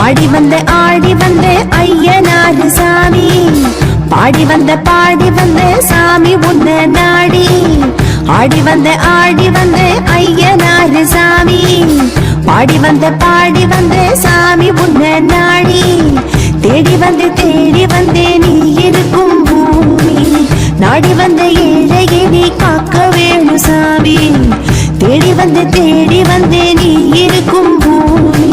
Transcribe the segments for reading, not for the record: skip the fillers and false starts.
ஆடி வந்த ஐயனார் சாமி, பாடி வந்த சாமி உன்ன நாடி. ஆடி வந்த ஐயனார் சாமி, பாடி வந்த சாமி உன்ன நாடி. தேடி வந்தே நீ இருக்கும் பூமி, நாடி வந்த ஏழையை நீ காக்க வேணும் சாமி. தேடி வந்தே நீ இருக்கும் பூமி,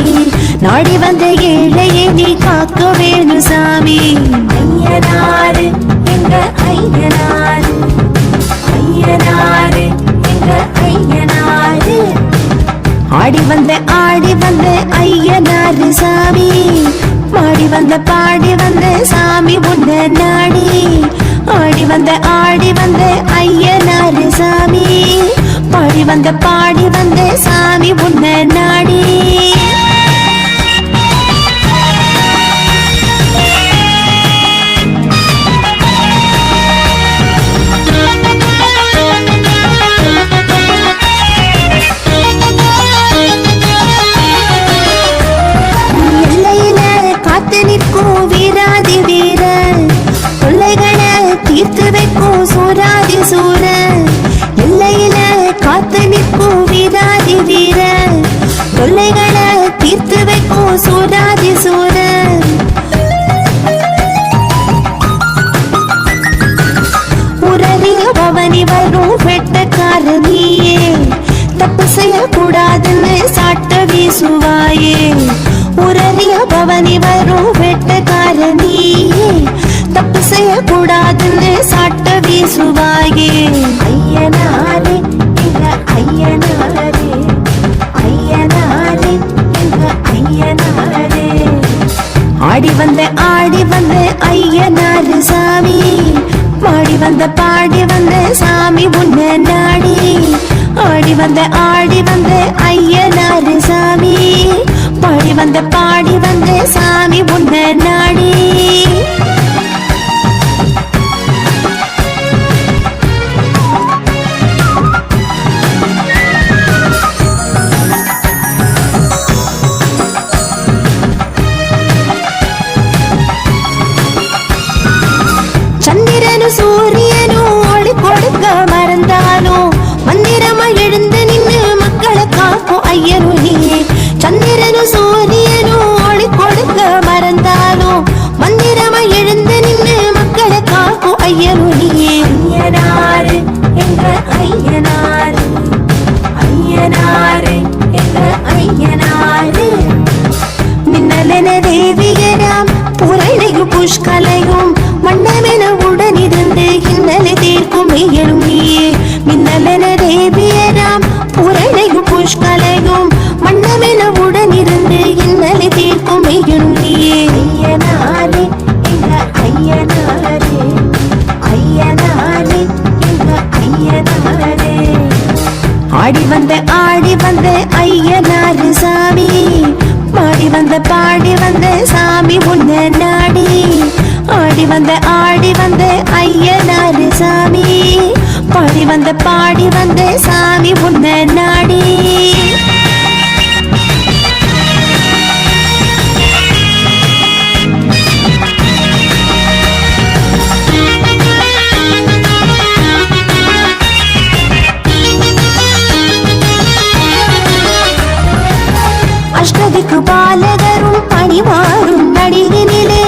நாடி வந்த ஏழையை நீ காக்க வேணும் சாமி. ஐயனாரு எங்க ஐயனாரு, ஐயனாரு எங்க ஐயனாரு. ஆடி வந்த ஐயனாரு சாமி, பாடி வந்த சாமி உன்ன நாடி. ஆடி வந்த ஐயனாரு சாமி, பாடி வந்த சாமி உன்ன நாடி. எல்லையில காத்து நிற்கும் வீராதி வீரன், தொல்லைகளை தீர்த்து வைக்கும் சூராதி சூரன். எல்லையில காத்து நிற்கும் வீராதி வீரன், தொல்லைகளை தீர்த்து வைக்கும் சூராதி சூரன். உறவிய பவனி வரும் வெட்டக்காரனியே, தப்பு செய்யக்கூடாதுன்னு சாட்ட வீசுவாயே. உறவிய பவனி வரும் வெட்டக்காரனியே, தப்பு செய்யக்கூடாதுன்னு சாட்ட வீசுவாயே. ஐயனாரே எங்க ஐயனாரே, ஐயனாரே எங்க ஐயனாரே. ஆடி வந்த ஐயனார் சாமி, பாடி வந்த சாமி உன்ன நாடி. ஆடி வந்த ஐயனார் சாமி, பாடி வந்த சாமி உன்ன நாடி. சந்திரனு சூரியனு ஒளி கொடுக்க மறந்தாலும், மந்திரமா எழுந்து நின்று மக்களை காக்கும் ஐயனு நீயே. சந்திரனு சூரியனு ஒளி கொடுக்க மறந்தாலும், மந்திரமா எழுந்து நின்று மக்களை காக்கும் ஐயனு நீயே. ஐயனாரு எங்க ஐயனாரு, ஐயனாரு எங்க ஐயனாரு. மின்னலென தேவியராம் புரணையும் புஷ்கலையும், மன்னமென உடனிருந்து இன்னலை தீர்க்கும் ஐயனும் நீயே. மின்னலென தேவியராம் புரணையும் புஷ்கலையும், மன்னமென உடனிருந்து இன்னலை தீர்க்கும் ஐயனும் நீயே. ஐயனாரே எங்க ஐயனாரே, ஐயனாரே எங்க ஐயனாரே. ஆடி வந்த ஐயனார் சாமி, பாடி வந்த சாமி உன்ன நாடி. ஆடி வந்த ஐயனார் சாமி, பாடி வந்த சாமி உன்ன நாடி. அஷ்டதிக்கு பாலகரும் பணிவாரும் நடிகினிலே,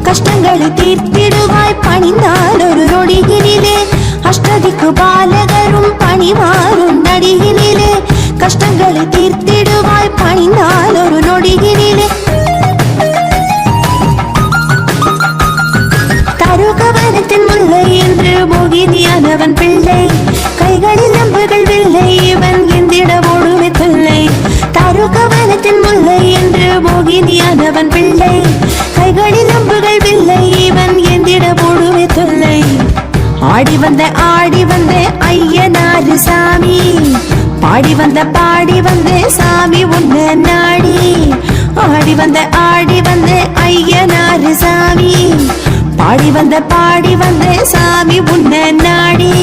கஷ்டங்களை தீர்த்திடுவாய் பணிந்தால் ஒரு நொடியினிலே. அஷ்டதிக்கு பாலகரும் பணிவாரும் நடிகினிலே, கஷ்டங்களை தீர்த்திடுவாய் பணிந்தால் ஒரு நொடியினிலே. தருகவனத்தின் முல்லை என்று மோகினியானவன் பிள்ளை, கைகளில் நம்புகள் வில்லை இவன் எந்திட ஓடுமே தொல்லை. தருகவனத்தின் முல்லை என்று மோகினியானவன் பிள்ளை, கைகளில் நம்புகள் வில்லை இவன் எந்திட ஓடுமே தொல்லை. ஆடி வந்த ஐயனார் சாமி, பாடி வந்த சாமி உன்ன நாடி. ஆடி வந்த ஐயனார் சாமி, பாடி வந்த சாமி உன்ன நாடி.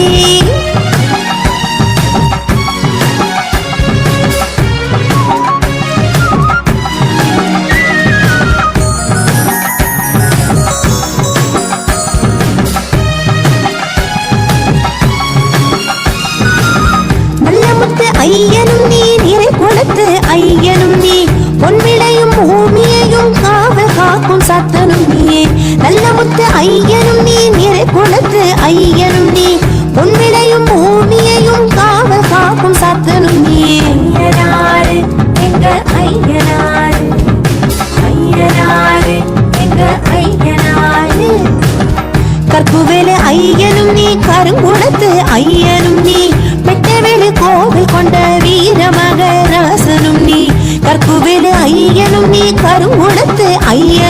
ஐயனும் நீ நிறை குளத்து ஐயனும் நீ பொன்விளையும் பூமியையும் காவல் காக்கும் சாத்தனும் நீ ஐயனாரு எங்க ஐயனாரு ஐயனாரு எங்க ஐயனாரு கற்புவேலு ஐயனும் நீ கருங்குளத்து ஐயனும் நீ பெட்டவேலு கோவில் கொண்ட வீரமகராசனும் நீ கற்புவேலு ஐயனும் நீ கருங்குளத்து ஐயன்